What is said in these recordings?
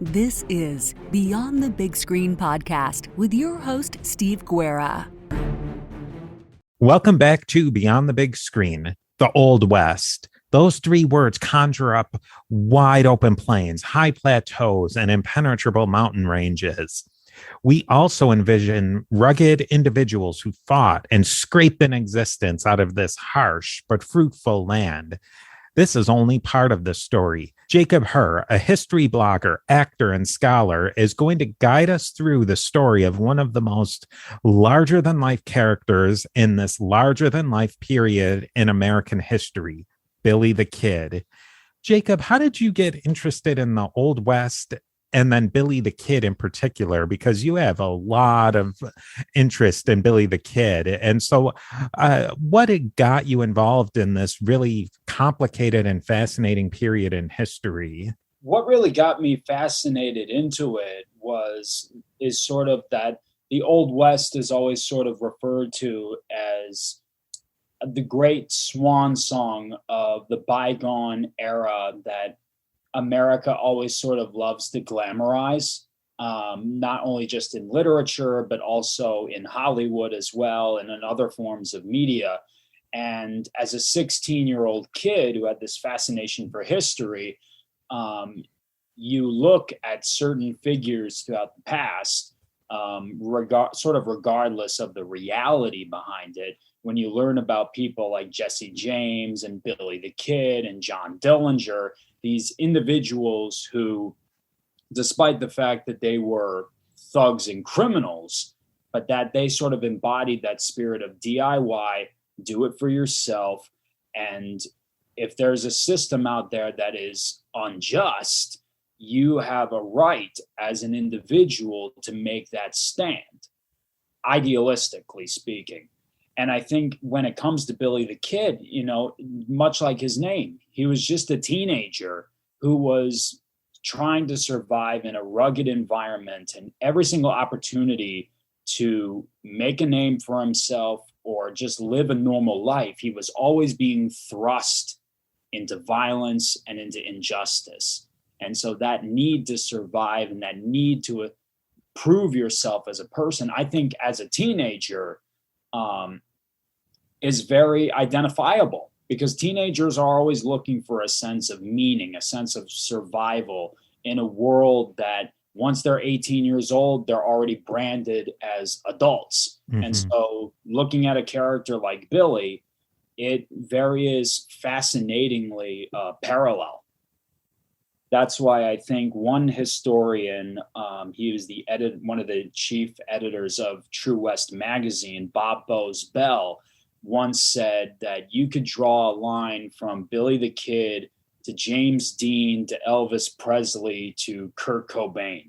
This is Beyond the Big Screen podcast with your host, Steve Guerra. Welcome back to Beyond the Big Screen, the Old West. Those three words conjure up wide open plains, high plateaus, and impenetrable mountain ranges. We also envision rugged individuals who fought and scraped an existence out of this harsh but fruitful land. This is only part of the story. Jacob Herr, a history blogger, actor, and scholar, is going to guide us through the story of one of the most larger-than-life characters in this larger-than-life period in American history, Billy the Kid. Jacob, how did you get interested in the Old West and then Billy the Kid in particular? Because you have a lot of interest in Billy the Kid. And so what got you involved in this really complicated and fascinating period in history? What really got me fascinated into it is sort of that the Old West is always sort of referred to as the great swan song of the bygone era that America always sort of loves to glamorize, not only just in literature, but also in Hollywood as well and in other forms of media. And as a 16-year-old kid who had this fascination for history, you look at certain figures throughout the past, regardless of the reality behind it. When you learn about people like Jesse James and Billy the Kid and John Dillinger, these individuals who, despite the fact that they were thugs and criminals, but that they sort of embodied that spirit of DIY, do it for yourself. And if there's a system out there that is unjust, you have a right as an individual to make that stand, idealistically speaking. And I think when it comes to Billy the Kid, much like his name, he was just a teenager who was trying to survive in a rugged environment, and every single opportunity to make a name for himself or just live a normal life, he was always being thrust into violence and into injustice. And so that need to survive and that need to prove yourself as a person, I think as a teenager, is very identifiable, because teenagers are always looking for a sense of meaning, a sense of survival in a world that once they're 18 years old, they're already branded as adults. Mm-hmm. And so looking at a character like Billy, it is fascinatingly parallel. That's why I think one historian, he was one of the chief editors of True West magazine, Bob Bose Bell, once said that you could draw a line from Billy the Kid to James Dean to Elvis Presley to Kurt Cobain.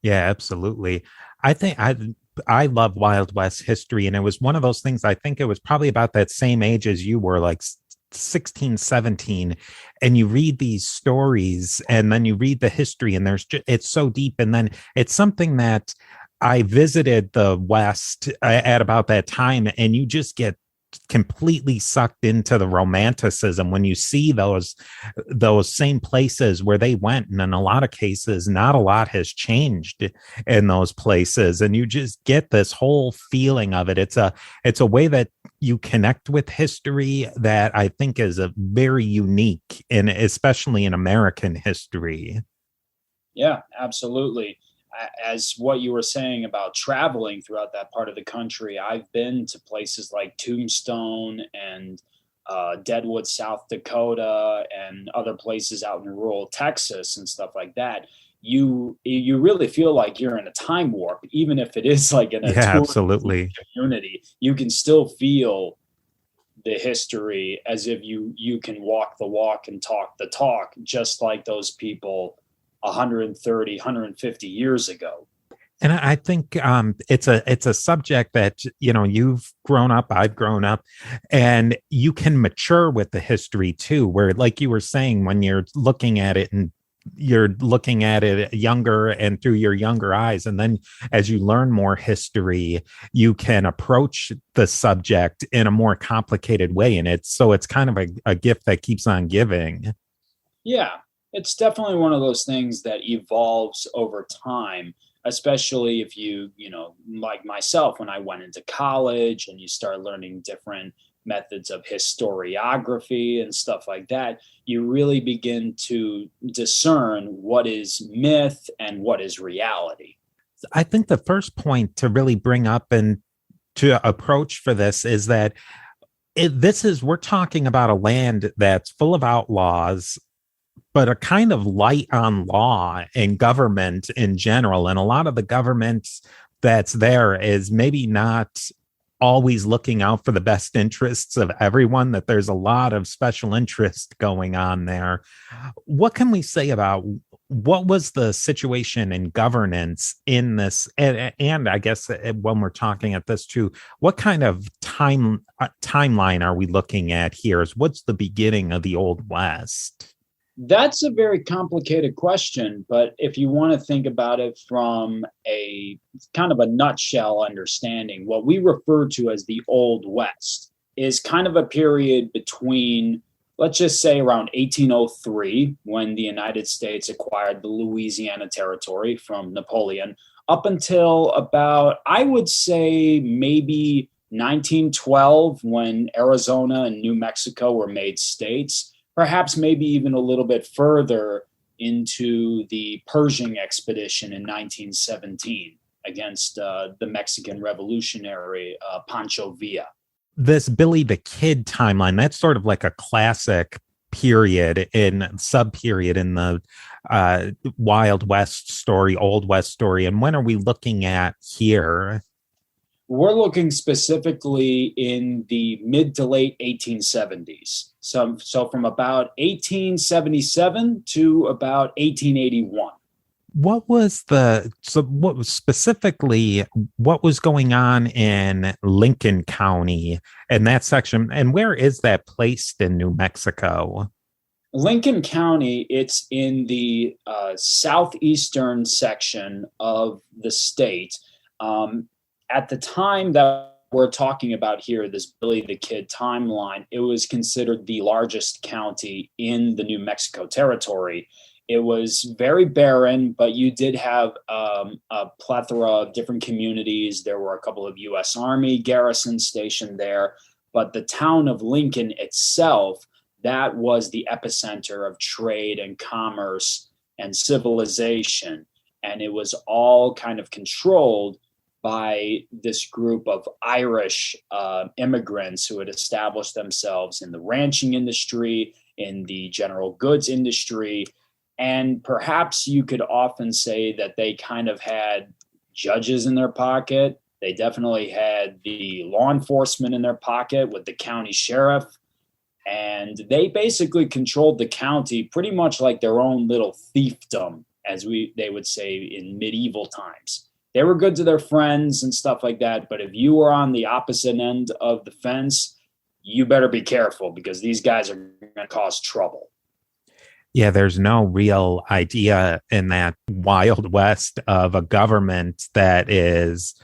Yeah, absolutely. I think I love Wild West history, and it was one of those things. I think it was probably about that same age as you were, like 16, 17, and you read these stories and then you read the history, and it's so deep. And then it's something that I visited the West at about that time, and you just get completely sucked into the romanticism when you see those same places where they went. And in a lot of cases, not a lot has changed in those places. And you just get this whole feeling of it. It's a way that you connect with history that I think is a very unique, and especially in American history. Yeah, absolutely. As what you were saying about traveling throughout that part of the country, I've been to places like Tombstone and Deadwood, South Dakota, and other places out in rural Texas and stuff like that. You really feel like you're in a time warp, even if it is like in a absolutely community. You can still feel the history as if you can walk the walk and talk the talk, just like those people 130, 150 years ago. And I think it's a subject that, you've grown up, I've grown up, and you can mature with the history too, where, like you were saying, when you're looking at it and you're looking at it younger and through your younger eyes. And then as you learn more history, you can approach the subject in a more complicated way. And it's kind of a gift that keeps on giving. Yeah. It's definitely one of those things that evolves over time, especially if like myself, when I went into college and you start learning different methods of historiography and stuff like that, you really begin to discern what is myth and what is reality. I think the first point to really bring up and to approach for this is that we're talking about a land that's full of outlaws, but a kind of light on law and government in general. And a lot of the government that's there is maybe not always looking out for the best interests of everyone, that there's a lot of special interest going on there. What can we say about what was the situation in governance in this? And I guess when we're talking at this too, what kind of timeline are we looking at here? What's the beginning of the Old West? That's a very complicated question, but if you want to think about it from a kind of a nutshell understanding, what we refer to as the Old West is kind of a period between, let's just say, around 1803, when the United States acquired the Louisiana Territory from Napoleon, up until about, I would say, maybe 1912, when Arizona and New Mexico were made states. Perhaps maybe even a little bit further into the Pershing expedition in 1917 against the Mexican revolutionary Pancho Villa. This Billy the Kid timeline, that's sort of like a classic sub-period in the Wild West story, Old West story. And when are we looking at here? We're looking specifically in the mid to late 1870s. So from about 1877 to about 1881. What was going on in Lincoln County and that section? And where is that placed in New Mexico? Lincoln County, it's in the southeastern section of the state. At the time that we're talking about here, this Billy the Kid timeline, it was considered the largest county in the New Mexico Territory. It was very barren, but you did have a plethora of different communities. There were a couple of U.S. Army garrisons stationed there, but the town of Lincoln itself, that was the epicenter of trade and commerce and civilization. And it was all kind of controlled by this group of Irish immigrants who had established themselves in the ranching industry, in the general goods industry. And perhaps you could often say that they kind of had judges in their pocket. They definitely had the law enforcement in their pocket with the county sheriff. And they basically controlled the county pretty much like their own little fiefdom, as they would say in medieval times. They were good to their friends and stuff like that. But if you were on the opposite end of the fence, you better be careful, because these guys are going to cause trouble. Yeah, there's no real idea in that Wild West of a government that is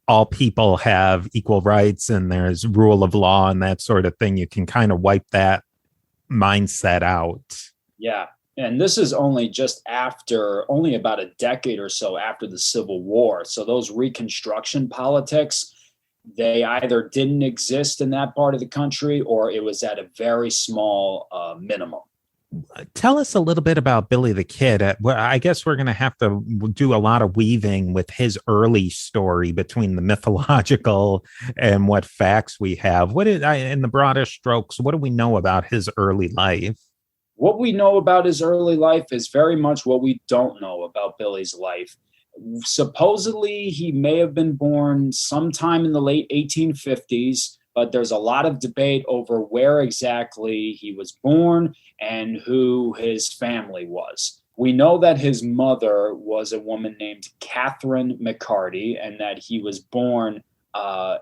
all people have equal rights and there's rule of law and that sort of thing. You can kind of wipe that mindset out. Yeah. And this is only about a decade or so after the Civil War. So those Reconstruction politics, they either didn't exist in that part of the country or it was at a very small minimum. Tell us a little bit about Billy the Kid. I guess we're going to have to do a lot of weaving with his early story between the mythological and what facts we have. In the broadest strokes, what do we know about his early life? What we know about his early life is very much what we don't know about Billy's life. Supposedly, he may have been born sometime in the late 1850s, but there's a lot of debate over where exactly he was born and who his family was. We know that his mother was a woman named Catherine McCarty and that he was born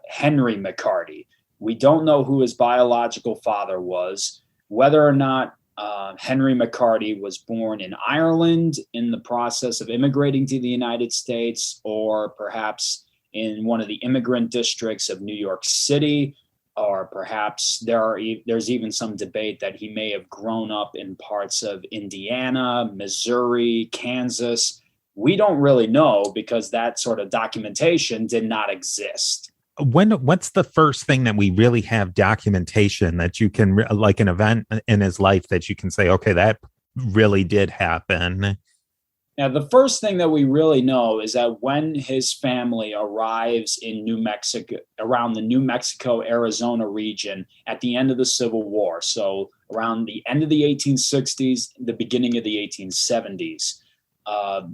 Henry McCarty. We don't know who his biological father was, whether or not Henry McCarty was born in Ireland in the process of immigrating to the United States, or perhaps in one of the immigrant districts of New York City. or perhaps there's even some debate that he may have grown up in parts of Indiana, Missouri, Kansas. We don't really know because that sort of documentation did not exist. What's the first thing that we really have documentation that you can like an event in his life that you can say, okay, that really did happen? Now, the first thing that we really know is that when his family arrives in New Mexico, around the New Mexico, Arizona region at the end of the Civil War, so around the end of the 1860s, the beginning of the 1870s,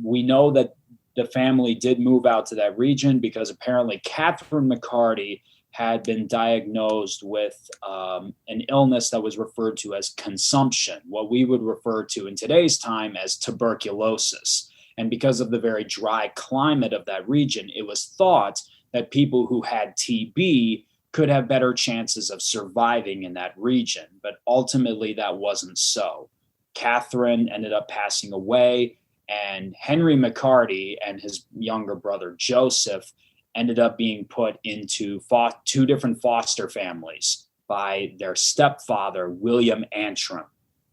we know that the family did move out to that region because apparently Catherine McCarty had been diagnosed with an illness that was referred to as consumption, what we would refer to in today's time as tuberculosis. And because of the very dry climate of that region, it was thought that people who had TB could have better chances of surviving in that region. But ultimately, that wasn't so. Catherine ended up passing away, and Henry McCarty and his younger brother Joseph ended up being put into two different foster families by their stepfather, William Antrim.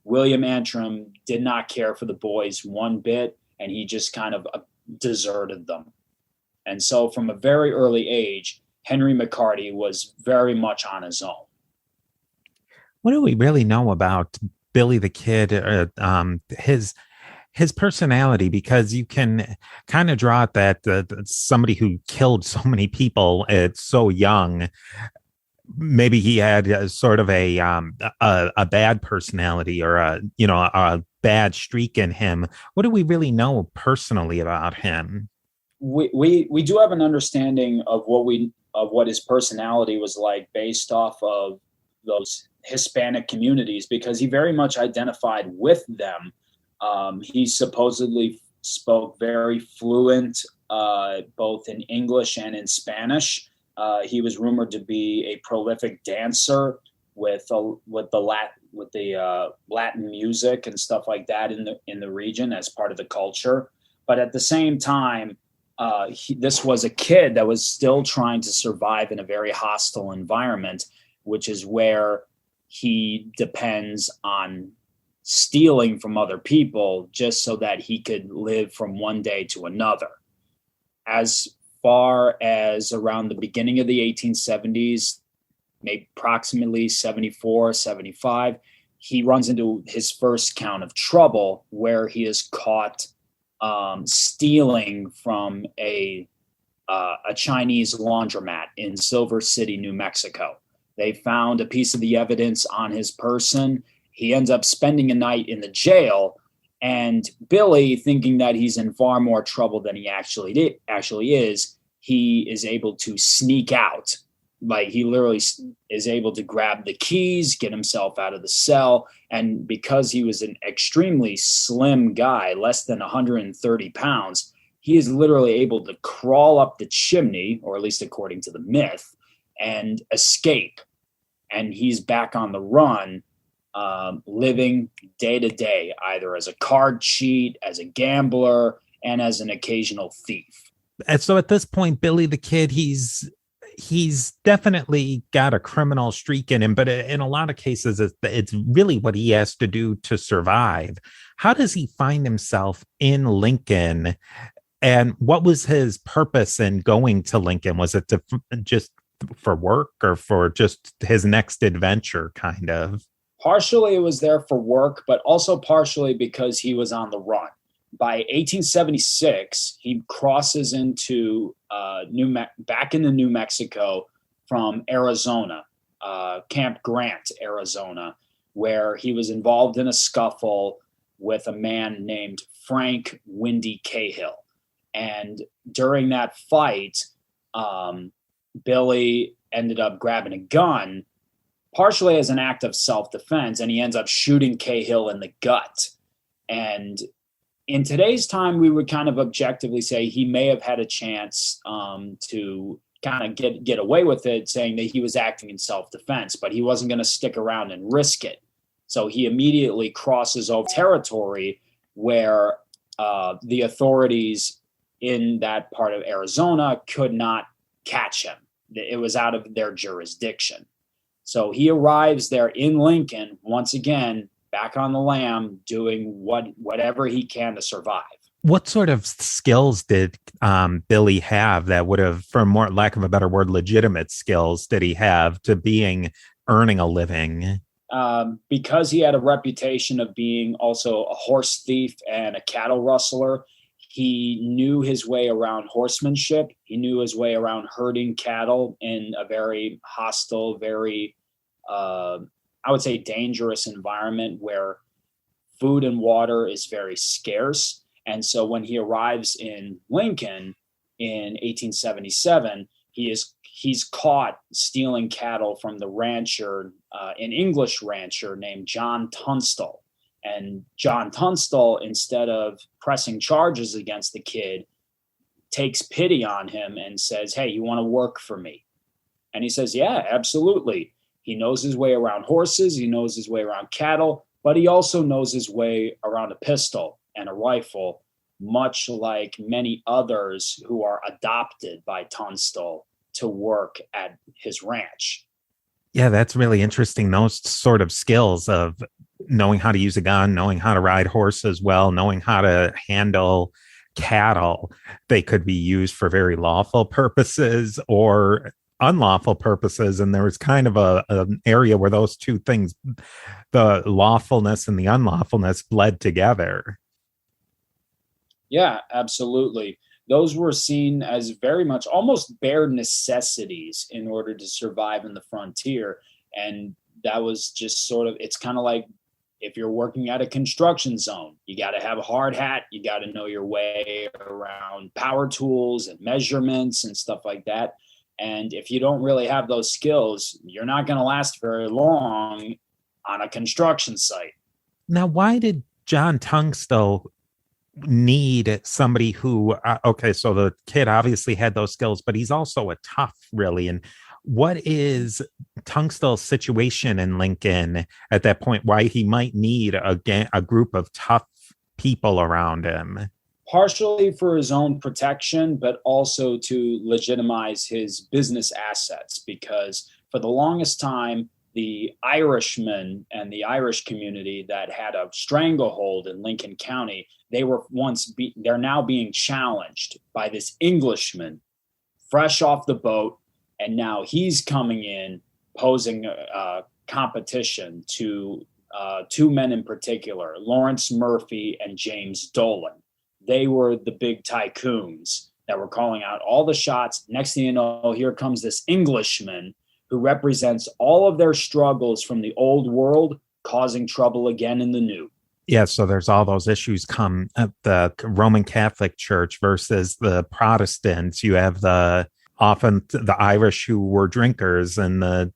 William Antrim did not care for the boys one bit, and he just kind of deserted them. And so from a very early age, Henry McCarty was very much on his own. What do we really know about Billy the Kid, his personality? Because you can kind of draw it that somebody who killed so many people at so young, maybe he had sort of a bad personality or a bad streak in him. What do we really know personally about him? We do have an understanding of what his personality was like based off of those Hispanic communities, because he very much identified with them. He supposedly spoke very fluent, both in English and in Spanish. He was rumored to be a prolific dancer with the Latin music and stuff like that in the region as part of the culture. But at the same time, this was a kid that was still trying to survive in a very hostile environment, which is where he depends on stealing from other people just so that he could live from one day to another. As far as around the beginning of the 1870s, maybe approximately 74, 75, he runs into his first count of trouble where he is caught stealing from a Chinese laundromat in Silver City, New Mexico. They found a piece of the evidence on his person. He ends up spending a night in the jail, and Billy, thinking that he's in far more trouble than he actually is, he is able to sneak out. Like, he literally is able to grab the keys, get himself out of the cell, and because he was an extremely slim guy, less than 130 pounds, he is literally able to crawl up the chimney, or at least according to the myth, and escape. And he's back on the run, living day to day, either as a card cheat, as a gambler, and as an occasional thief. And so at this point, Billy the Kid, he's definitely got a criminal streak in him, but in a lot of cases, it's really what he has to do to survive. How does he find himself in Lincoln? And what was his purpose in going to Lincoln? Was it to just for work or for just his next adventure, kind of? Partially it was there for work, but also partially because he was on the run. By 1876, he crosses into back into New Mexico from Arizona, Camp Grant, Arizona, where he was involved in a scuffle with a man named Frank Windy Cahill. And during that fight, Billy ended up grabbing a gun, partially as an act of self-defense, and he ends up shooting Cahill in the gut. And in today's time, we would kind of objectively say he may have had a chance to kind of get away with it, saying that he was acting in self-defense, but he wasn't going to stick around and risk it. So he immediately crosses over territory where the authorities in that part of Arizona could not catch him. It was out of their jurisdiction. So he arrives there in Lincoln, once again, back on the lam, doing whatever he can to survive. What sort of skills did Billy have that would have, for more lack of a better word, legitimate skills did he have to earning a living? Because he had a reputation of being also a horse thief and a cattle rustler, he knew his way around horsemanship. He knew his way around herding cattle in a very hostile, very, I would say, dangerous environment where food and water is very scarce. And so when he arrives in Lincoln in 1877, he's caught stealing cattle from the rancher, an English rancher named John Tunstall. And John Tunstall, instead of pressing charges against the kid, takes pity on him and says, "Hey, you want to work for me?" And he says, "Yeah, absolutely." He knows his way around horses. He knows his way around cattle, but he also knows his way around a pistol and a rifle, much like many others who are adopted by Tunstall to work at his ranch. Yeah, that's really interesting. Those sort of skills of knowing how to use a gun, knowing how to ride horses well, knowing how to handle cattle, they could be used for very lawful purposes or unlawful purposes. And there was kind of an area where those two things, the lawfulness and the unlawfulness, bled together. Yeah, absolutely. Those were seen as very much almost bare necessities in order to survive in the frontier. And that was just sort of, it's kind of like if you're working at a construction zone, you got to have a hard hat. You got to know your way around power tools and measurements and stuff like that. And if you don't really have those skills, you're not going to last very long on a construction site. Now, why did John Tunstall need somebody who, okay, so the kid obviously had those skills, but he's also a tough, really. And what is Tunstall's situation in Lincoln at that point? Why he might need a group of tough people around him? Partially for his own protection, but also to legitimize his business assets, because for the longest time, the Irishmen and the Irish community that had a stranglehold in Lincoln County, they're now being challenged by this Englishman fresh off the boat. And now he's coming in posing competition to two men in particular, Lawrence Murphy and James Dolan. They were the big tycoons that were calling out all the shots. Next thing you know, here comes this Englishman who represents all of their struggles from the old world, causing trouble again in the new. Yeah, so there's all those issues come at the Roman Catholic Church versus the Protestants. You have often the Irish who were drinkers and the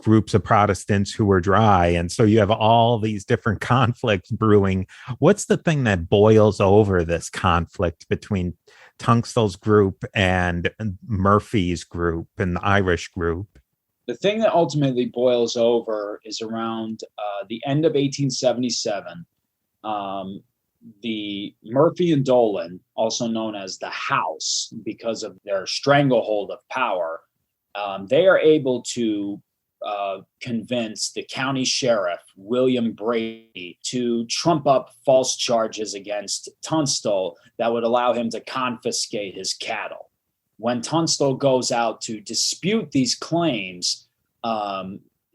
groups of Protestants who were dry. And so you have all these different conflicts brewing. What's the thing that boils over this conflict between Tunstall's group and Murphy's group and the Irish group? The thing that ultimately boils over is around the end of 1877. The Murphy and Dolan, also known as the House, because of their stranglehold of power, they are able to convince the county sheriff, William Brady, to trump up false charges against Tunstall that would allow him to confiscate his cattle. When Tunstall goes out to dispute these claims,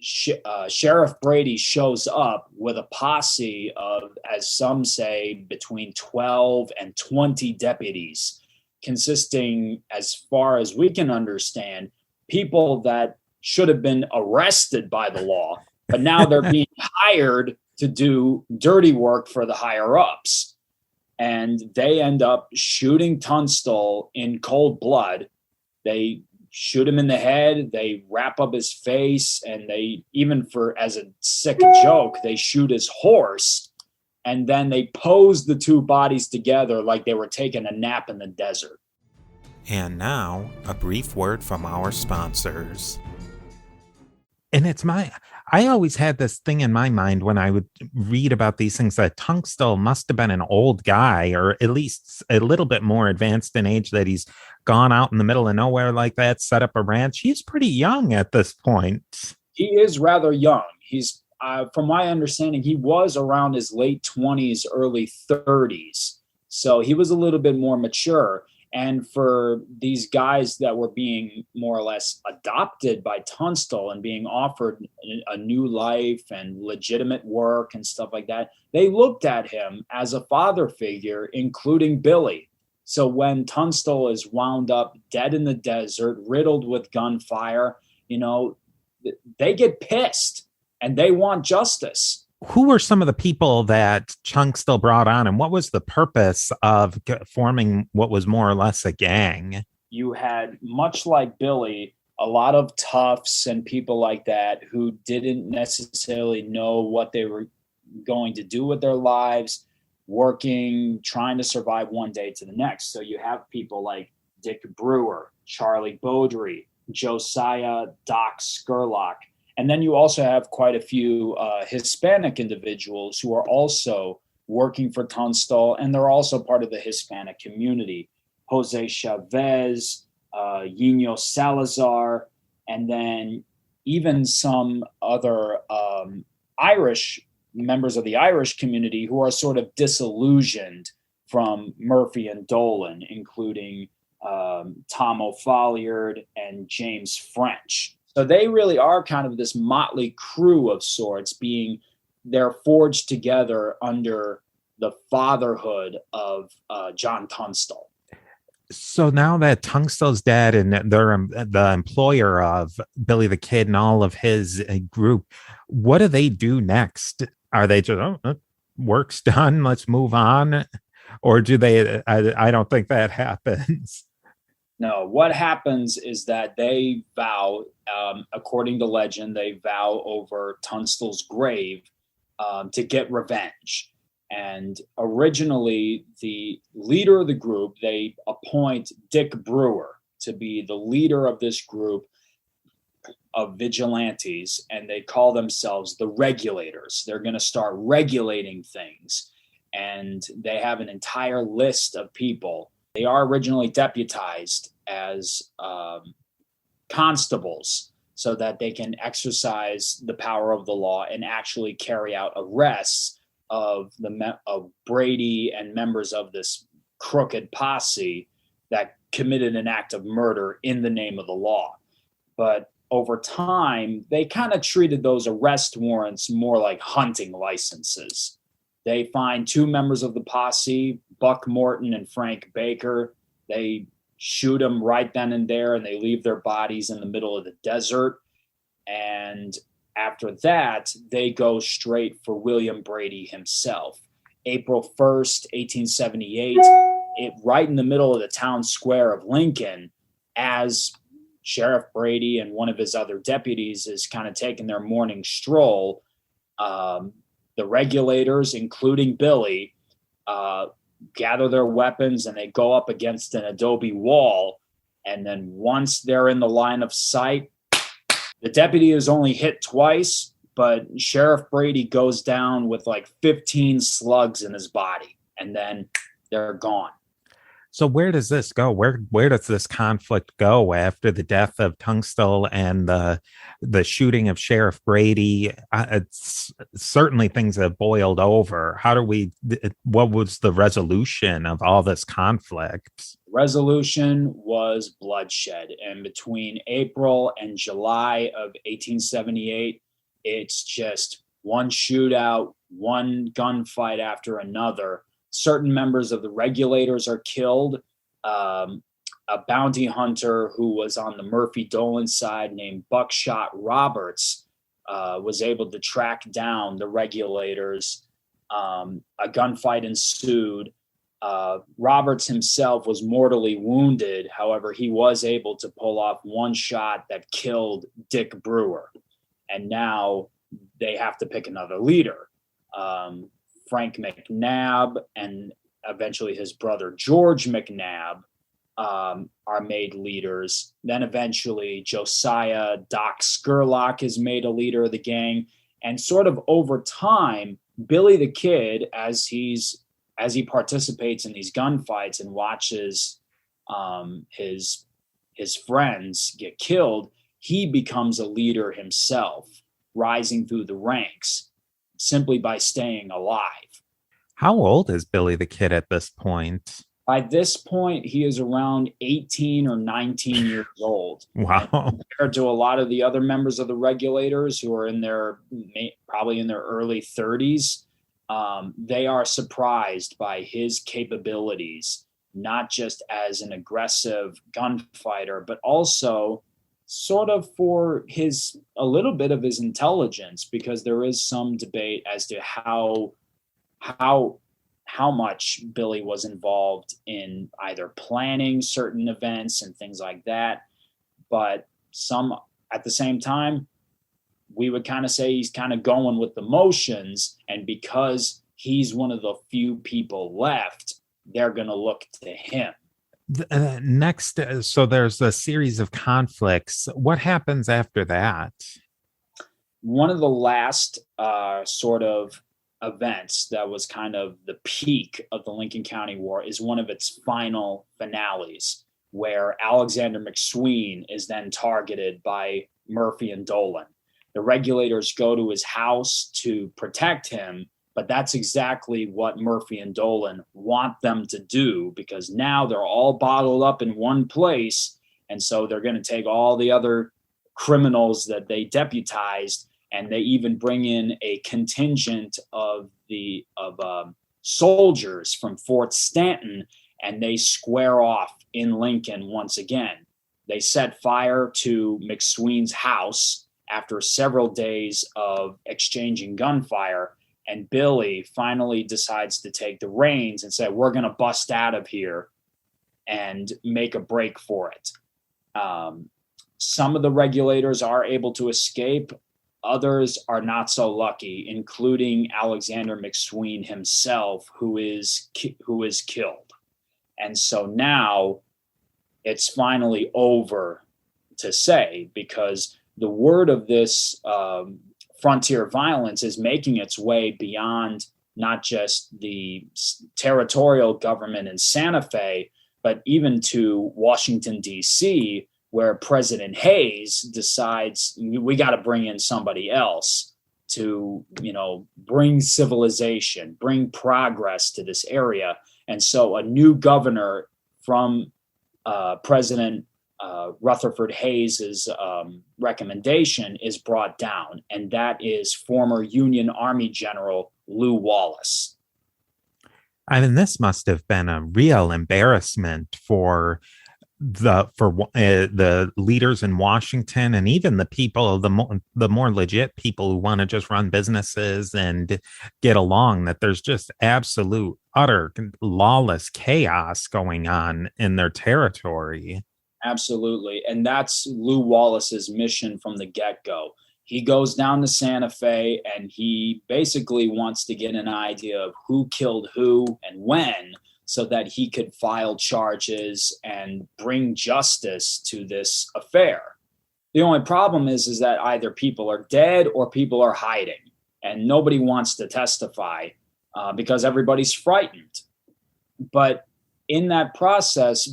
Sheriff Brady shows up with a posse of, as some say, between 12 and 20 deputies, consisting, as far as we can understand, people that should have been arrested by the law, but now they're being hired to do dirty work for the higher ups. And they end up shooting Tunstall in cold blood. They shoot him in the head, they wrap up his face, and they, even for as a sick joke, they shoot his horse. And then they pose the two bodies together like they were taking a nap in the desert. And now, a brief word from our sponsors. And I always had this thing in my mind when I would read about these things that Tunstall must have been an old guy, or at least a little bit more advanced in age, that he's gone out in the middle of nowhere like that, set up a ranch. He's pretty young at this point. He is rather young. He's, from my understanding, he was around his late 20s, early 30s. So he was a little bit more mature. And for these guys that were being more or less adopted by Tunstall and being offered a new life and legitimate work and stuff like that, they looked at him as a father figure, including Billy. So when Tunstall is wound up dead in the desert, riddled with gunfire, they get pissed and they want justice. Who were some of the people that Tunstall brought on, and what was the purpose of forming what was more or less a gang? You had, much like Billy, a lot of toughs and people like that who didn't necessarily know what they were going to do with their lives, working, trying to survive one day to the next. So you have people like Dick Brewer, Charlie Beaudry, Josiah Doc Skurlock. And then you also have quite a few Hispanic individuals who are also working for Tunstall, and they're also part of the Hispanic community. Jose Chavez, Yino Salazar, and then even some other Irish members of the Irish community who are sort of disillusioned from Murphy and Dolan, including Tom O'Folliard and James French. So they really are kind of this motley crew of sorts, they're forged together under the fatherhood of John Tunstall. So now that Tunstall's dead and they're the employer of Billy the Kid and all of his group, what do they do next? Are they just, work's done, let's move on? Or do they, I don't think that happens. No, what happens is that they vow, according to legend, they vow over Tunstall's grave to get revenge. And originally, the leader of the group, they appoint Dick Brewer to be the leader of this group of vigilantes, and they call themselves the Regulators. They're going to start regulating things, and they have an entire list of people. They are originally deputized as constables so that they can exercise the power of the law and actually carry out arrests of Brady and members of this crooked posse that committed an act of murder in the name of the law. But over time, they kind of treated those arrest warrants more like hunting licenses. They find two members of the posse, Buck Morton and Frank Baker. They shoot them right then and there, and they leave their bodies in the middle of the desert. And after that, they go straight for William Brady himself. April 1st, 1878, right in the middle of the town square of Lincoln, as Sheriff Brady and one of his other deputies is kind of taking their morning stroll, the Regulators, including Billy, gather their weapons and they go up against an adobe wall. And then once they're in the line of sight, the deputy is only hit twice, but Sheriff Brady goes down with like 15 slugs in his body, and then they're gone. So where does this go? Where does this conflict go after the death of Tunstall and the shooting of Sheriff Brady? It's certainly things have boiled over. What was the resolution of all this conflict? Resolution was bloodshed. And between April and July of 1878, it's just one shootout, one gunfight after another. Certain members of the Regulators are killed. A bounty hunter who was on the Murphy Dolan side named Buckshot Roberts was able to track down the Regulators. A gunfight ensued. Roberts himself was mortally wounded. However, he was able to pull off one shot that killed Dick Brewer. And now they have to pick another leader. Frank McNabb and eventually his brother George McNabb are made leaders. Then eventually Josiah Doc Skurlock is made a leader of the gang. And sort of over time, Billy the Kid, as he participates in these gunfights and watches his friends get killed, he becomes a leader himself, rising through the ranks simply by staying alive. How old is Billy the Kid at this point? By this point, he is around 18 or 19 years old. Wow. And compared to a lot of the other members of the Regulators who are probably in their early 30s, they are surprised by his capabilities, not just as an aggressive gunfighter, but also sort of for a little bit of his intelligence, because there is some debate as to how much Billy was involved in either planning certain events and things like that. But at the same time, we would kind of say he's kind of going with the motions. And because he's one of the few people left, they're going to look to him. Next, so there's a series of conflicts. What happens after that? One of the last sort of events that was kind of the peak of the Lincoln County War is one of its final finales, where Alexander McSween is then targeted by Murphy and Dolan. The Regulators go to his house to protect him, but that's exactly what Murphy and Dolan want them to do, because now they're all bottled up in one place, and so they're going to take all the other criminals that they deputized, and they even bring in a contingent of soldiers from Fort Stanton, and they square off in Lincoln once again. They set fire to McSween's house after several days of exchanging gunfire, and Billy finally decides to take the reins and say, we're going to bust out of here and make a break for it. Some of the Regulators are able to escape. Others are not so lucky, including Alexander McSween himself, who is killed. And so now it's finally over, to say, because the word of this frontier violence is making its way beyond not just the territorial government in Santa Fe, but even to Washington, D.C., where President Hayes decides we got to bring in somebody else to, bring civilization, bring progress to this area. And so a new governor from President Rutherford Hayes's recommendation is brought down, and that is former Union Army General Lew Wallace. I mean, this must have been a real embarrassment for the leaders in Washington, and even the people, the more legit people who want to just run businesses and get along, that there's just absolute, utter, lawless chaos going on in their territory. Absolutely. And that's Lew Wallace's mission from the get-go. He goes down to Santa Fe and he basically wants to get an idea of who killed who and when, so that he could file charges and bring justice to this affair. The only problem is that either people are dead or people are hiding, and nobody wants to testify because everybody's frightened. But in that process,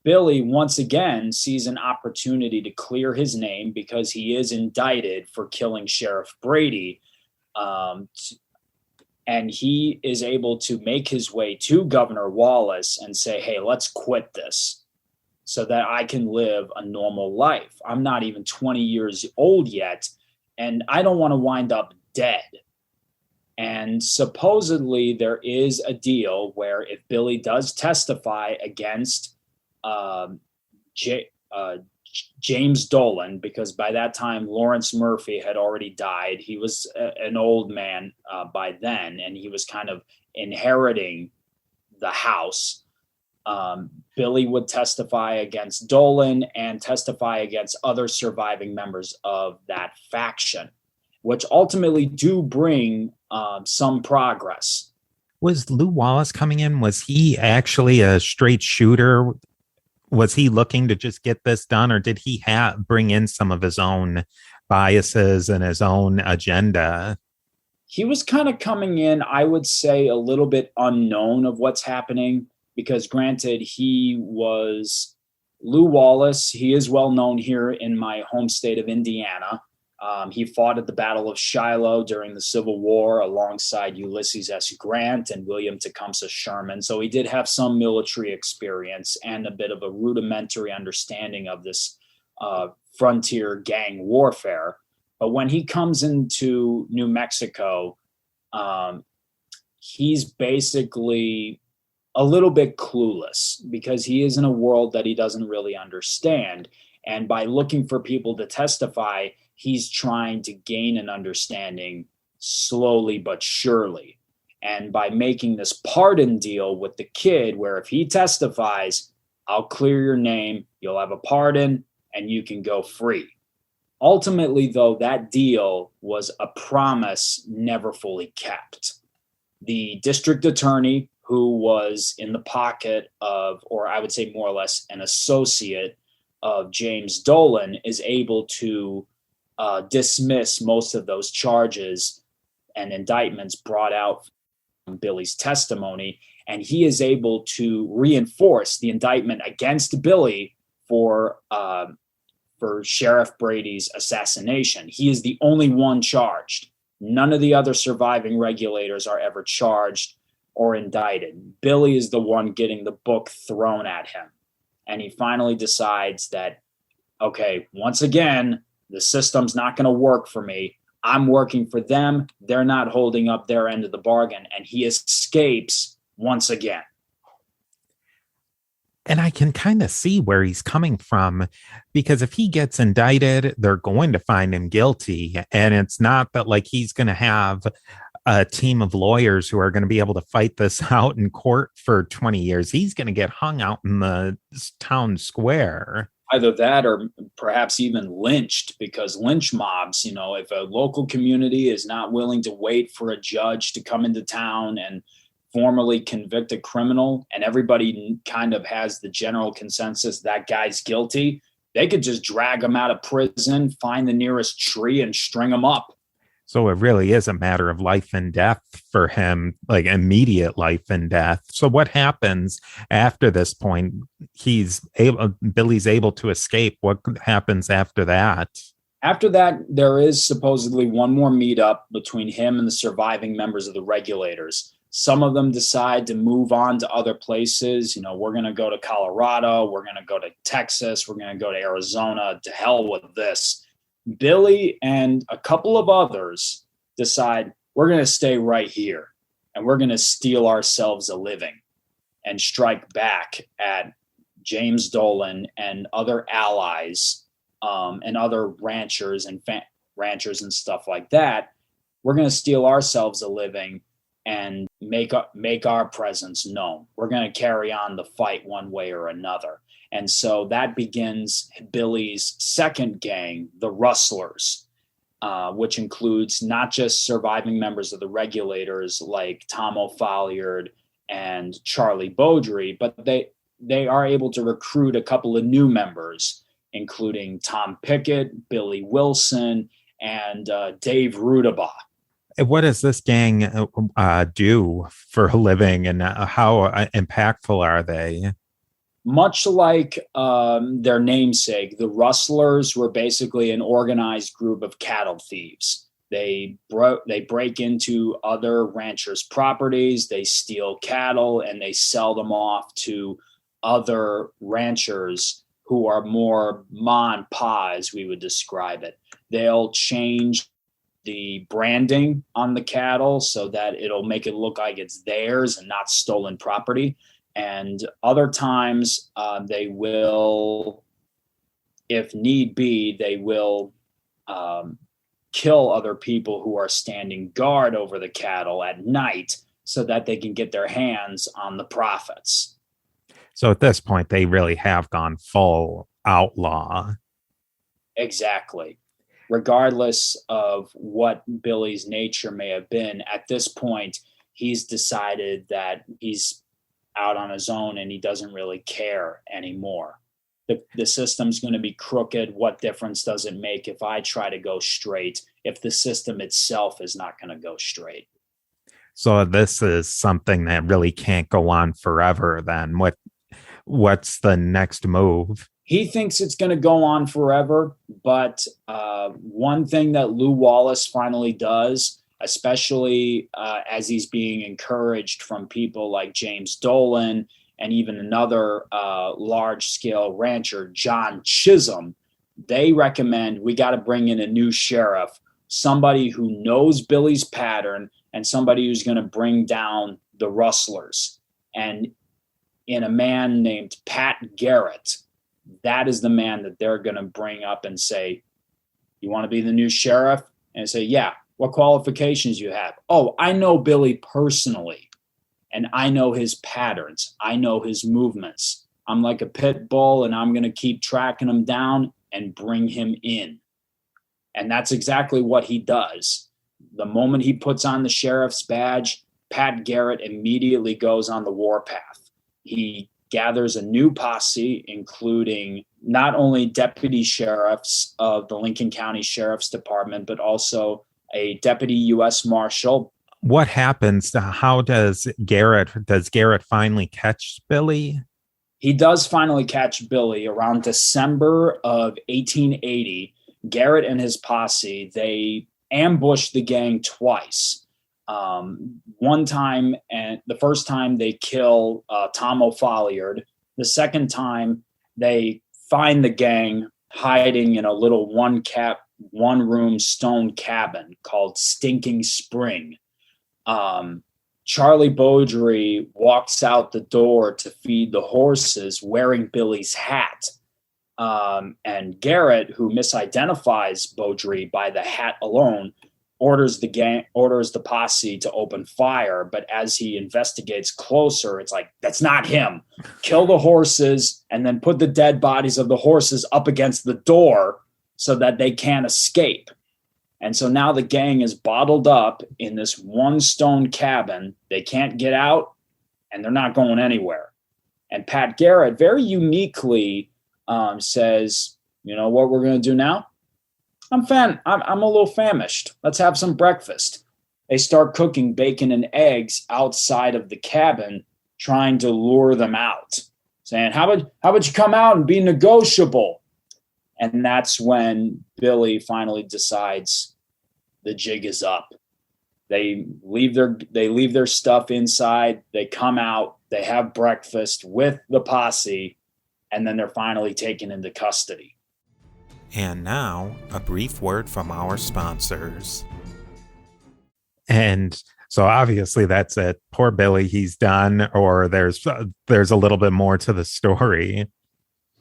Billy once again sees an opportunity to clear his name, because he is indicted for killing Sheriff Brady. And he is able to make his way to Governor Wallace and say, hey, let's quit this so that I can live a normal life. I'm not even 20 years old yet, and I don't want to wind up dead. And supposedly there is a deal where if Billy does testify against James Dolan, because by that time Lawrence Murphy had already died. He was an old man by then, and he was kind of inheriting the house. Billy would testify against Dolan and testify against other surviving members of that faction, which ultimately do bring some progress. Was Lew Wallace coming in? Was he actually a straight shooter? Was he looking to just get this done, or did he bring in some of his own biases and his own agenda? He was kind of coming in, I would say, a little bit unknown of what's happening because, granted, he was Lew Wallace. He is well known here in my home state of Indiana. He fought at the Battle of Shiloh during the Civil War alongside Ulysses S. Grant and William Tecumseh Sherman. So he did have some military experience and a bit of a rudimentary understanding of this frontier gang warfare. But when he comes into New Mexico, he's basically a little bit clueless because he is in a world that he doesn't really understand. And by looking for people to testify, he's trying to gain an understanding slowly but surely. And by making this pardon deal with the kid, where if he testifies, I'll clear your name, you'll have a pardon, and you can go free. Ultimately, though, that deal was a promise never fully kept. The district attorney, who was in the pocket of, or I would say more or less an associate of James Dolan, is able to dismiss most of those charges and indictments brought out from Billy's testimony. And he is able to reinforce the indictment against Billy for Sheriff Brady's assassination. He is the only one charged. None of the other surviving regulators are ever charged or indicted. Billy is the one getting the book thrown at him. And he finally decides that, okay, once again, the system's not going to work for me. I'm working for them. They're not holding up their end of the bargain. And he escapes once again. And I can kind of see where he's coming from, because if he gets indicted, they're going to find him guilty. And it's not that like he's going to have a team of lawyers who are going to be able to fight this out in court for 20 years. He's going to get hung out in the town square. Either that or perhaps even lynched, because lynch mobs, if a local community is not willing to wait for a judge to come into town and formally convict a criminal, and everybody kind of has the general consensus that guy's guilty, they could just drag him out of prison, find the nearest tree, and string him up. So it really is a matter of life and death for him, like immediate life and death. So what happens after this point? Billy's able to escape. What happens after that? After that, there is supposedly one more meetup between him and the surviving members of the regulators. Some of them decide to move on to other places. We're going to go to Colorado. We're going to go to Texas. We're going to go to Arizona. To hell with this. Billy and a couple of others decide we're going to stay right here and we're going to steal ourselves a living and strike back at James Dolan and other allies and other ranchers and stuff like that. We're going to steal ourselves a living and make our presence known. We're going to carry on the fight one way or another. And so that begins Billy's second gang, the Rustlers, which includes not just surviving members of the regulators like Tom O'Folliard and Charlie Beaudry, but they are able to recruit a couple of new members, including Tom Pickett, Billy Wilson, and Dave Rudabaugh. What does this gang do for a living, and how impactful are they? Much like their namesake, the Rustlers were basically an organized group of cattle thieves. They break into other ranchers' properties, they steal cattle, and they sell them off to other ranchers who are more ma and pa, as we would describe it. They'll change the branding on the cattle so that it'll make it look like it's theirs and not stolen property. And other times they will, if need be, they will kill other people who are standing guard over the cattle at night so that they can get their hands on the profits. So at this point, they really have gone full outlaw. Exactly. Regardless of what Billy's nature may have been, at this point, he's decided that he's out on his own and he doesn't really care anymore. The system's going to be crooked. What difference does it make if I try to go straight if the system itself is not going to go straight? So this is something that really can't go on forever then. What's the next move? He thinks it's going to go on forever, but one thing that Lew Wallace finally does, especially as he's being encouraged from people like James Dolan and even another large-scale rancher, John Chisholm, they recommend we got to bring in a new sheriff, somebody who knows Billy's pattern and somebody who's going to bring down the rustlers. And in a man named Pat Garrett, that is the man that they're going to bring up and say, you want to be the new sheriff? And say, yeah, what qualifications you have? Oh, I know Billy personally, and I know his patterns. I know his movements. I'm like a pit bull, and I'm going to keep tracking him down and bring him in. And that's exactly what he does. The moment he puts on the sheriff's badge, Pat Garrett immediately goes on the warpath. He gathers a new posse, including not only deputy sheriffs of the Lincoln County Sheriff's Department, but also a deputy U.S. Marshal. What happens? How does Garrett finally catch Billy? He does finally catch Billy around December of 1880. Garrett and his posse, they ambushed the gang twice. One time, and the first time they kill Tom O'Folliard. The second time they find the gang hiding in a little one-room stone cabin called Stinking Spring. Charlie Beaudry walks out the door to feed the horses wearing Billy's hat. And Garrett, who misidentifies Beaudry by the hat alone, orders the posse to open fire. But as he investigates closer, it's like, that's not him. Kill the horses and then put the dead bodies of the horses up against the door so that they can't escape. And so now the gang is bottled up in this one stone cabin. They can't get out and they're not going anywhere. And Pat Garrett very uniquely says, you know what we're going to do now? I'm a little famished. Let's have some breakfast. They start cooking bacon and eggs outside of the cabin, trying to lure them out, saying, how about you come out and be negotiable? And that's when Billy finally decides the jig is up. They leave their stuff inside. They come out. They have breakfast with the posse, and then they're finally taken into custody. And now, a brief word from our sponsors. And so obviously that's it. Poor Billy, he's done, or there's a little bit more to the story.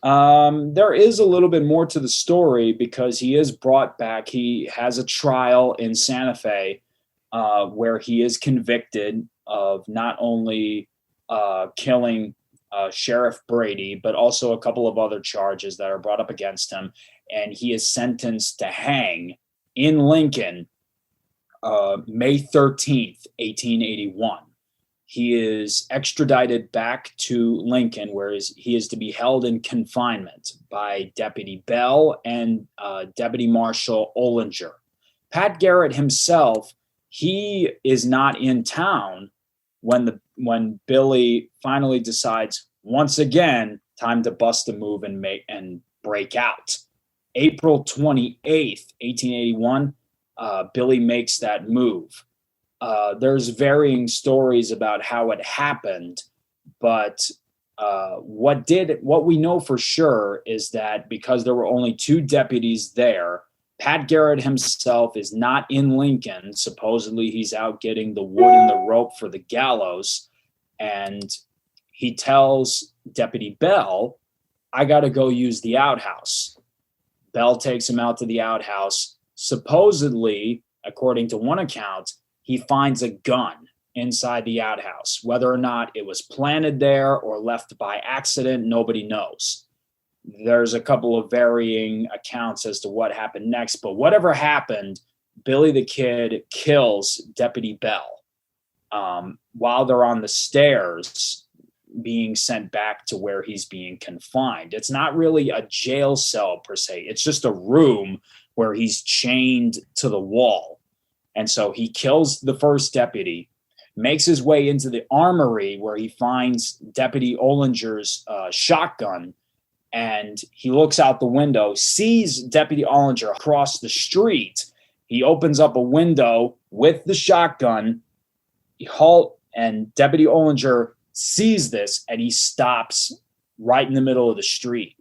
There is a little bit more to the story because he is brought back. He has a trial in Santa Fe where he is convicted of not only killing Sheriff Brady, but also a couple of other charges that are brought up against him. And he is sentenced to hang in Lincoln May 13th, 1881. He is extradited back to Lincoln, where he is to be held in confinement by Deputy Bell and Deputy Marshal Ollinger. Pat Garrett himself, he is not in town when Billy finally decides, once again, time to bust a move and break out. April 28th, 1881, Billy makes that move. There's varying stories about how it happened, but what we know for sure is that because there were only two deputies there, Pat Garrett himself is not in Lincoln. Supposedly he's out getting the wood and the rope for the gallows, and he tells Deputy Bell, I got to go use the outhouse. Bell takes him out to the outhouse. Supposedly, according to one account, he finds a gun inside the outhouse. Whether or not it was planted there or left by accident, nobody knows. There's a couple of varying accounts as to what happened next, but whatever happened, Billy the Kid kills Deputy Bell. While they're on the stairs, being sent back to where he's being confined. It's not really a jail cell per se. It's just a room where he's chained to the wall. And so he kills the first deputy, makes his way into the armory where he finds Deputy Ollinger's shotgun. And he looks out the window, sees Deputy Ollinger across the street. He opens up a window with the shotgun. He halts, and Deputy Ollinger sees this, and he stops right in the middle of the street.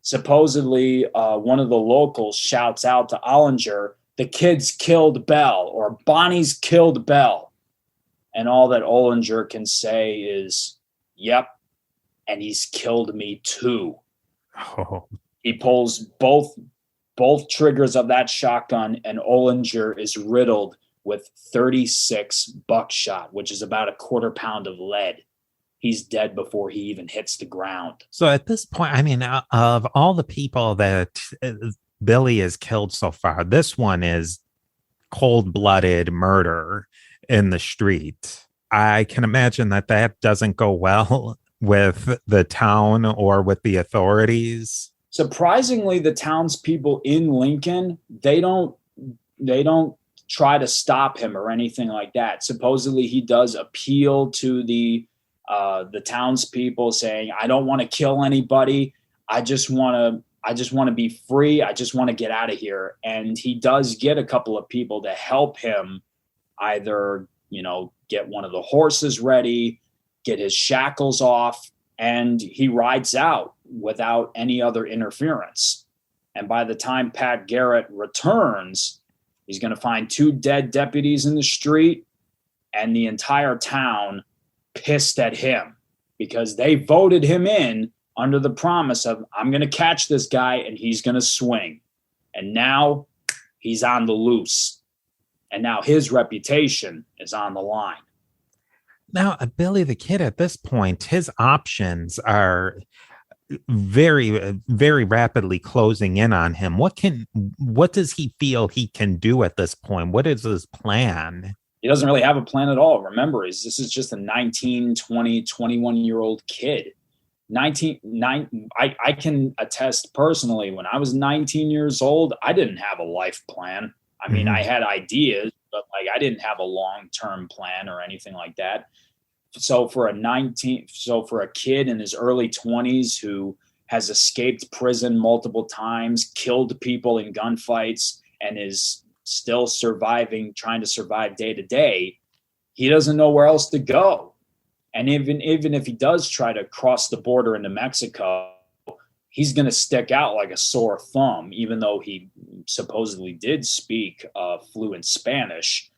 Supposedly, one of the locals shouts out to Ollinger, "The kids killed Bell," or "Bonnie's killed Bell." And all that Ollinger can say is, "Yep, and he's killed me too." Oh. He pulls both triggers of that shotgun, and Ollinger is riddled with 36 buckshot, which is about a quarter pound of lead. He's dead before he even hits the ground. So at this point, I mean, of all the people that Billy has killed so far, this one is cold-blooded murder in the street. I can imagine that doesn't go well with the town or with the authorities. Surprisingly, the townspeople in Lincoln, they don't try to stop him or anything like that. Supposedly, he does appeal to the townspeople, saying, "I don't want to kill anybody. I just want to be free. I just want to get out of here." And he does get a couple of people to help him, either get one of the horses ready, get his shackles off, and he rides out without any other interference. And by the time Pat Garrett returns, he's going to find 2 dead deputies in the street and the entire town pissed at him because they voted him in under the promise of, "I'm going to catch this guy and he's going to swing." And now he's on the loose. And now his reputation is on the line. Now, Billy the Kid, at this point, his options are very, very rapidly closing in on him. What does he feel he can do at this point? What is his plan? He doesn't really have a plan at all. Remember, this is just a 19, 20, 21-year-old kid. I can attest personally, when I was 19 years old, I didn't have a life plan. I mean, I had ideas, but I didn't have a long-term plan or anything like that. So for a kid in his early 20s who has escaped prison multiple times, killed people in gunfights, and is still surviving, trying to survive day to day, he doesn't know where else to go. And even if he does try to cross the border into Mexico, he's going to stick out like a sore thumb, even though he supposedly did speak fluent Spanish.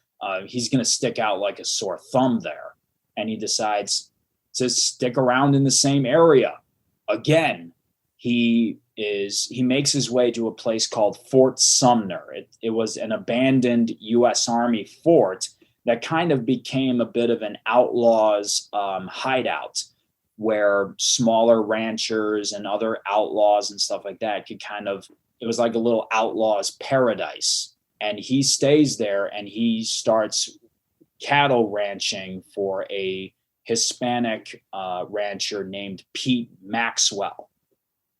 He's going to stick out like a sore thumb there. And he decides to stick around in the same area. Again, he makes his way to a place called Fort Sumner. It was an abandoned U.S. Army fort that kind of became a bit of an outlaw's hideout, where smaller ranchers and other outlaws and stuff like that it was like a little outlaw's paradise. And he stays there and he starts cattle ranching for a Hispanic rancher named Pete Maxwell.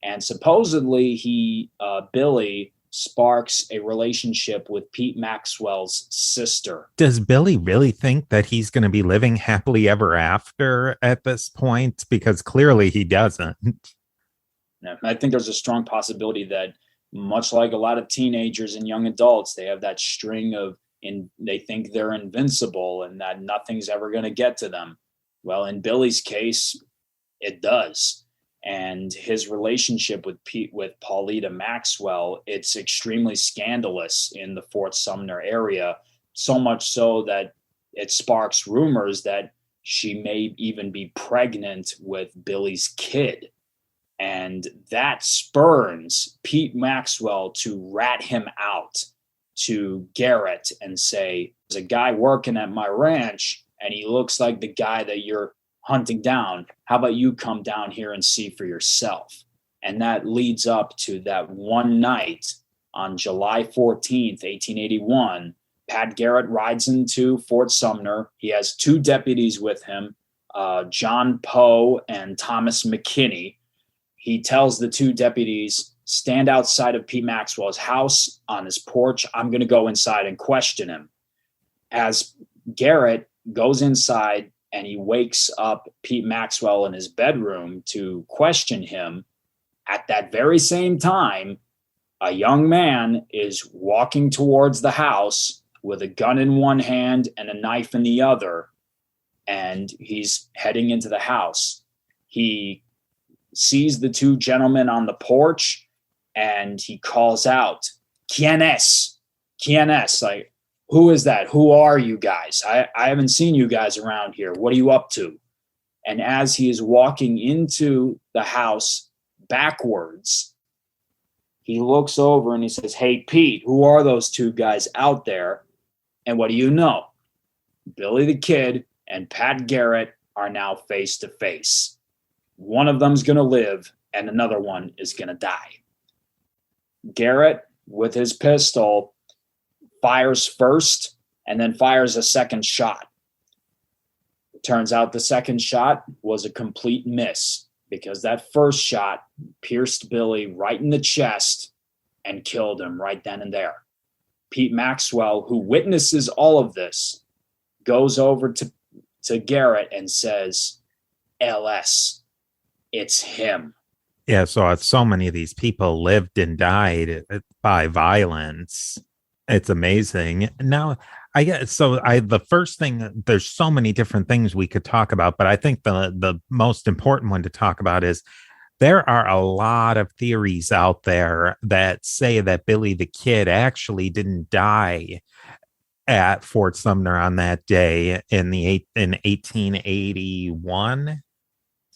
And supposedly Billy sparks a relationship with Pete Maxwell's sister. Does Billy really think that he's going to be living happily ever after at this point? Because clearly he doesn't. I think there's a strong possibility that, much like a lot of teenagers and young adults, they have that string of, they think they're invincible and that nothing's ever going to get to them. Well, in Billy's case, it does. And his relationship with Paulita Maxwell, it's extremely scandalous in the Fort Sumner area, so much so that it sparks rumors that she may even be pregnant with Billy's kid. And that spurns Pete Maxwell to rat him out to Garrett and say, "There's a guy working at my ranch and he looks like the guy that you're hunting down. How about you come down here and see for yourself?" And that leads up to that one night on July 14th, 1881. Pat Garrett rides into Fort Sumner. He has 2 deputies with him, John Poe and Thomas McKinney. He tells the two deputies, stand outside of Pete Maxwell's house on his porch. I'm going to go inside and question him. As Garrett goes inside and he wakes up Pete Maxwell in his bedroom to question him, at that very same time, a young man is walking towards the house with a gun in one hand and a knife in the other, and he's heading into the house. He sees the two gentlemen on the porch, and he calls out, "Quien es? Quien es?" Like, who is that? Who are you guys? I haven't seen you guys around here. What are you up to? And as he is walking into the house backwards, he looks over and he says, "Hey, Pete, who are those two guys out there?" And what do you know? Billy the Kid and Pat Garrett are now face to face. One of them's going to live and another one is going to die. Garrett, with his pistol, fires first and then fires a second shot. It turns out the second shot was a complete miss because that first shot pierced Billy right in the chest and killed him right then and there. Pete Maxwell, who witnesses all of this, goes over to Garrett and says, "LS, it's him." Yeah, so many of these people lived and died by violence. It's amazing. Now, the first thing, there's so many different things we could talk about, but I think the most important one to talk about is there are a lot of theories out there that say that Billy the Kid actually didn't die at Fort Sumner on that day in 1881.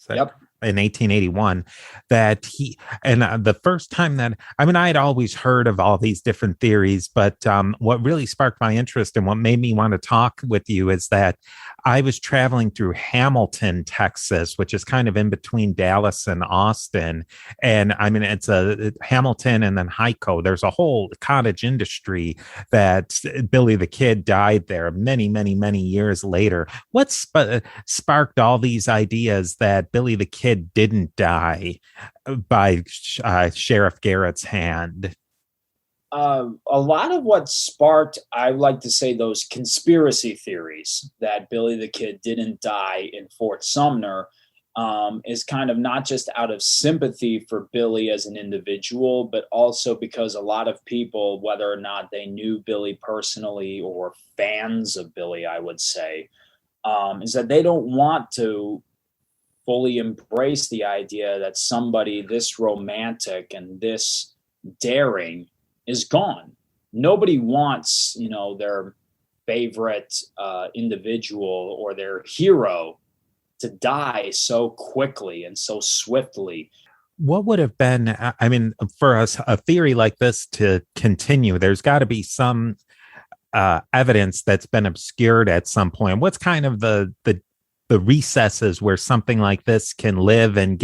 Yep. In 1881, that the first time that, I mean, I had always heard of all these different theories, but what really sparked my interest and what made me want to talk with you is that I was traveling through Hamilton, Texas, which is kind of in between Dallas and Austin. And I mean, it's Hamilton and then Hyco. There's a whole cottage industry that Billy the Kid died there many, many, many years later. What sparked all these ideas that Billy the Kid didn't die by Sheriff Garrett's hand? A lot of what sparked, I like to say, those conspiracy theories that Billy the Kid didn't die in Fort Sumner is kind of not just out of sympathy for Billy as an individual, but also because a lot of people, whether or not they knew Billy personally or fans of Billy, I would say, is that they don't want to fully embrace the idea that somebody this romantic and this daring is gone. Nobody wants, their favorite individual or their hero to die so quickly and so swiftly. What would have been, I mean, for us, a theory like this to continue, there's got to be some evidence that's been obscured at some point. What's kind of the recesses where something like this can live and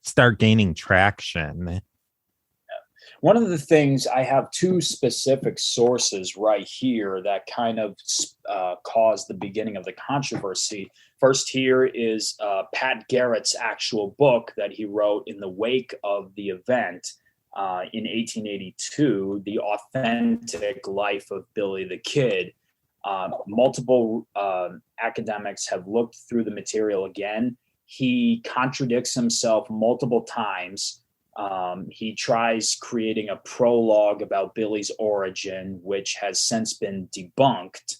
start gaining traction? One of the things, I have two specific sources right here that kind of caused the beginning of the controversy. First here is Pat Garrett's actual book that he wrote in the wake of the event in 1882, The Authentic Life of Billy the Kid. Multiple academics have looked through the material again. He contradicts himself multiple times. He tries creating a prologue about Billy's origin, which has since been debunked.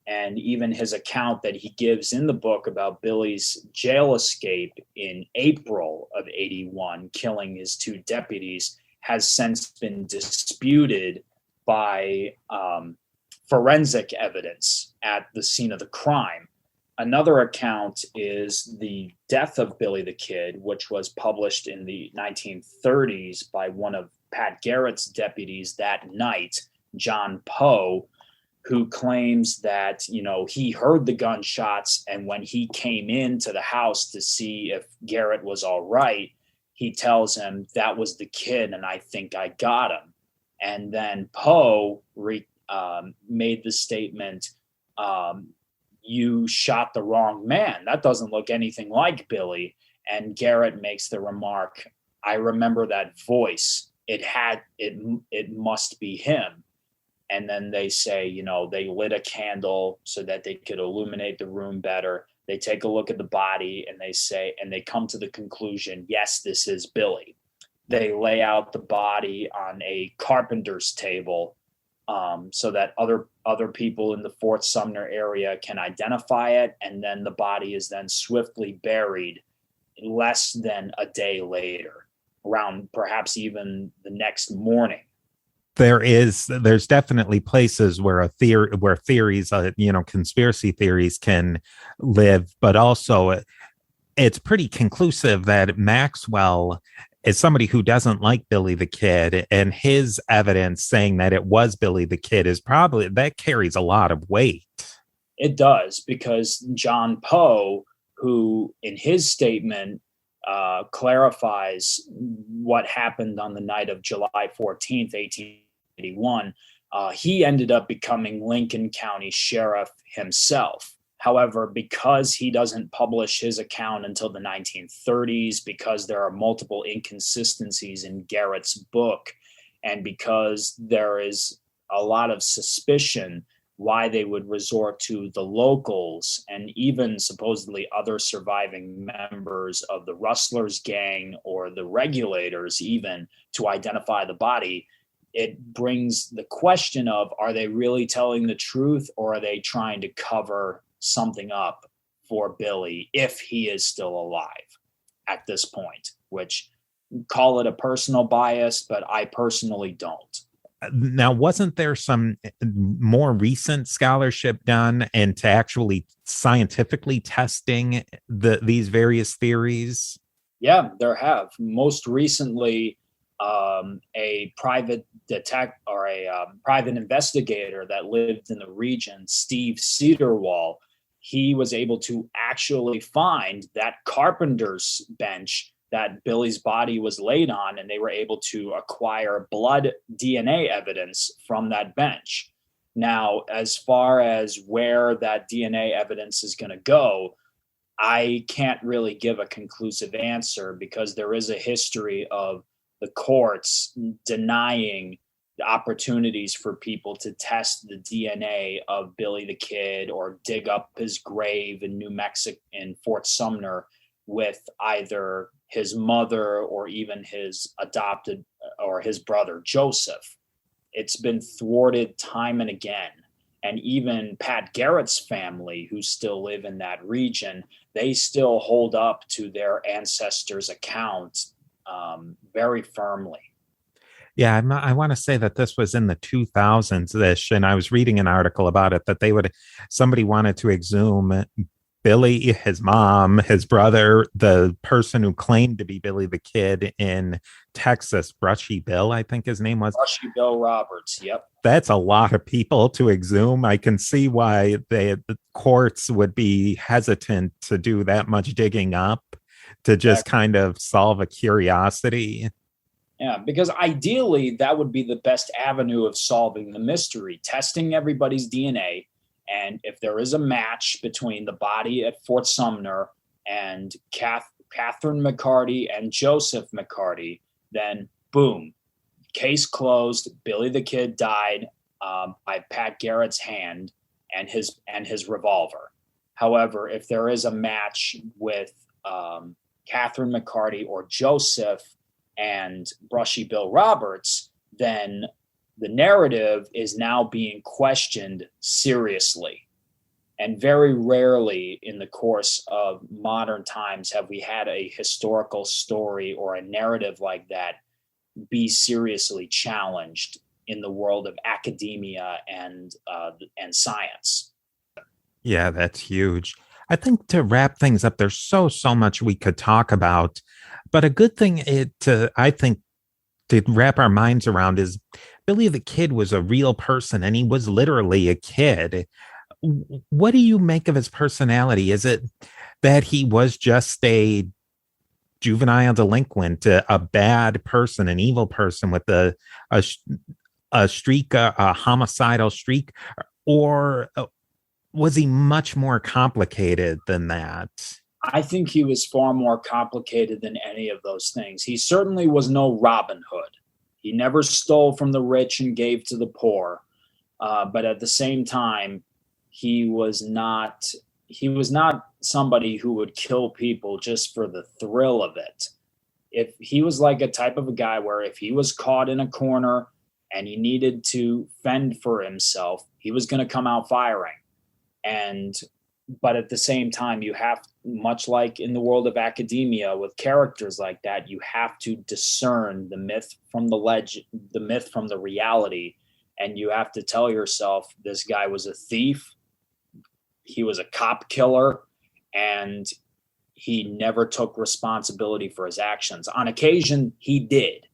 And even his account that he gives in the book about Billy's jail escape in April of 81, killing his two deputies, has since been disputed by forensic evidence at the scene of the crime. Another account is the death of Billy the Kid, which was published in the 1930s by one of Pat Garrett's deputies that night, John Poe, who claims that, he heard the gunshots, and when he came into the house to see if Garrett was all right, he tells him, "That was the kid, and I think I got him." And then Poe made the statement, you shot the wrong man. That doesn't look anything like Billy. And Garrett makes the remark, I remember that voice. It must be him. And then they say, you know, they lit a candle so that they could illuminate the room better. They take a look at the body and they come to the conclusion, yes, this is Billy. They lay out the body on a carpenter's table so that other people in the Fort Sumner area can identify it. And then the body is then swiftly buried less than a day later, around perhaps even the next morning. There's definitely places where theories, conspiracy theories can live, but also it's pretty conclusive that Maxwell is somebody who doesn't like Billy the Kid, and his evidence saying that it was Billy the Kid that carries a lot of weight. It does, because John Poe, who in his statement clarifies what happened on the night of July 14th, 1881, he ended up becoming Lincoln County Sheriff himself. However, because he doesn't publish his account until the 1930s, because there are multiple inconsistencies in Garrett's book, and because there is a lot of suspicion why they would resort to the locals and even supposedly other surviving members of the Rustlers gang or the Regulators even to identify the body, it brings the question of, are they really telling the truth, or are they trying to cover something up for Billy if he is still alive at this point? Which, call it a personal bias, but I personally don't. Now, wasn't there some more recent scholarship done into actually scientifically testing these various theories? Yeah, there have. Most recently, a private private investigator that lived in the region, Steve Cedarwall, he was able to actually find that carpenter's bench that Billy's body was laid on, and they were able to acquire blood DNA evidence from that bench. Now, as far as where that DNA evidence is going to go, I can't really give a conclusive answer, because there is a history of the courts denying the opportunities for people to test the DNA of Billy the Kid or dig up his grave in New Mexico in Fort Sumner with either his mother or even his adopted or his brother Joseph. It's been thwarted time and again. And even Pat Garrett's family, who still live in that region, they still hold up to their ancestors' accounts very firmly. Yeah, I want to say that this was in the 2000s-ish, and I was reading an article about it that somebody wanted to exhume Billy, his mom, his brother, the person who claimed to be Billy the Kid in Texas, Brushy Bill, I think his name was. Brushy Bill Roberts, yep. That's a lot of people to exhume. I can see why the courts would be hesitant to do that much digging up to just kind of solve a curiosity. Yeah, because ideally that would be the best avenue of solving the mystery, testing everybody's DNA. And if there is a match between the body at Fort Sumner and Catherine McCarty and Joseph McCarty, then boom, case closed. Billy the Kid died by Pat Garrett's hand and his revolver. However, if there is a match with Catherine McCarty or Joseph and Brushy Bill Roberts, then the narrative is now being questioned seriously. And very rarely in the course of modern times have we had a historical story or a narrative like that be seriously challenged in the world of academia and science. Yeah, that's huge. I think to wrap things up, there's so much we could talk about, but a good thing to wrap our minds around is Billy the Kid was a real person, and he was literally a kid. What do you make of his personality? Is it that he was just a juvenile delinquent, a bad person, an evil person with a streak, a homicidal streak, or was he much more complicated than that? I think he was far more complicated than any of those things. He certainly was no Robin Hood. He never stole from the rich and gave to the poor. But at the same time, he was not somebody who would kill people just for the thrill of it. If he was like a type of a guy where if he was caught in a corner and he needed to fend for himself, he was going to come out firing. But at the same time, you have, much like in the world of academia with characters like that, you have to discern the myth from the myth from the reality. And you have to tell yourself, this guy was a thief, he was a cop killer, and he never took responsibility for his actions. On occasion, he did.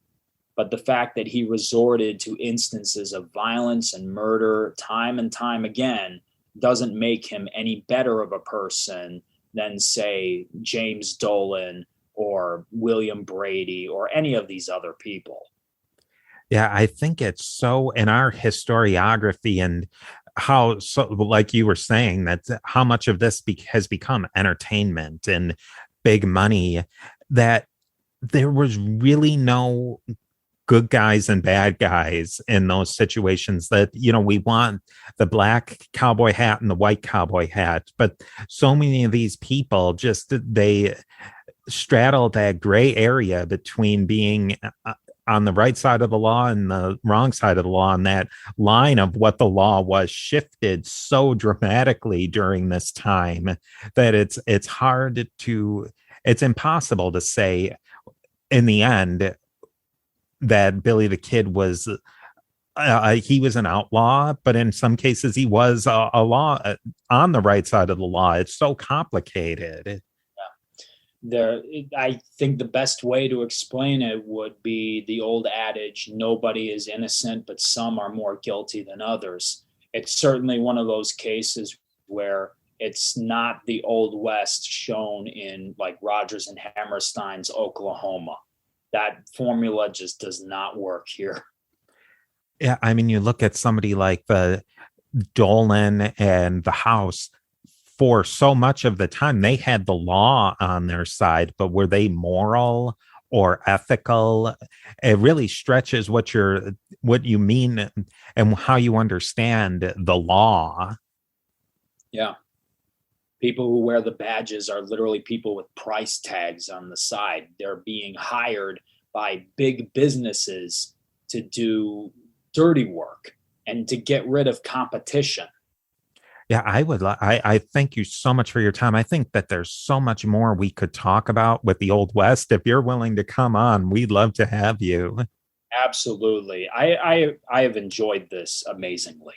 But the fact that he resorted to instances of violence and murder time and time again doesn't make him any better of a person than, say, James Dolan or William Brady or any of these other people. Yeah, I think it's so in our historiography and how, so like you were saying, that how much of this has become entertainment and big money, that there was really no good guys and bad guys in those situations. That, we want the black cowboy hat and the white cowboy hat, but so many of these people just, they straddle that gray area between being on the right side of the law and the wrong side of the law, and that line of what the law was shifted so dramatically during this time that it's impossible to say in the end that Billy the Kid was he was an outlaw, but in some cases he was a law on the right side of the law. It's so complicated. I think the best way to explain it would be the old adage, nobody is innocent, but some are more guilty than others. It's certainly one of those cases where it's not the Old West shown in like Rodgers and Hammerstein's Oklahoma. That formula just does not work here. Yeah, I mean, you look at somebody like the Dolan and the House. For so much of the time, they had the law on their side, but were they moral or ethical? It really stretches what you mean and how you understand the law. Yeah. People who wear the badges are literally people with price tags on the side. They're being hired by big businesses to do dirty work and to get rid of competition. Yeah, I thank you so much for your time. I think that there's so much more we could talk about with the Old West. If you're willing to come on, we'd love to have you. Absolutely. I have enjoyed this amazingly.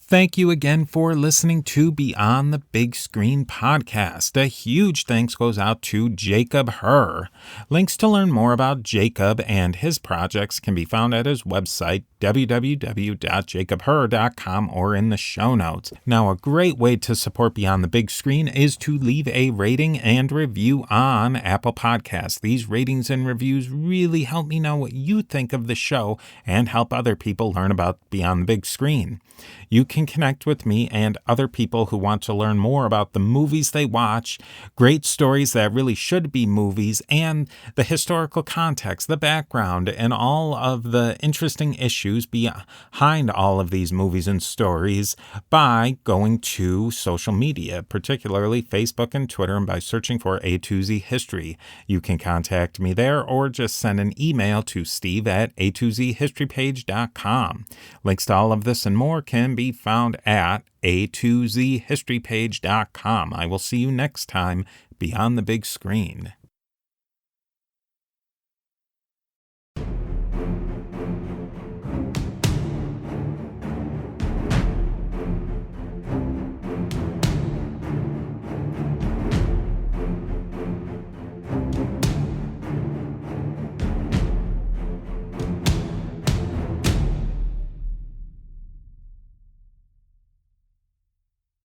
Thank you again for listening to Beyond the Big Screen podcast. A huge thanks goes out to Jacob Herr. Links to learn more about Jacob and his projects can be found at his website, www.jacobherr.com, or in the show notes. Now, a great way to support Beyond the Big Screen is to leave a rating and review on Apple Podcasts. These ratings and reviews really help me know what you think of the show and help other people learn about Beyond the Big Screen. You can connect with me and other people who want to learn more about the movies they watch, great stories that really should be movies, and the historical context, the background, and all of the interesting issues behind all of these movies and stories by going to social media, particularly Facebook and Twitter, and by searching for A2Z History. You can contact me there or just send an email to steve@a2zhistorypage.com. Links to all of this and more can be found at a2zhistorypage.com. I will see you next time beyond the big screen.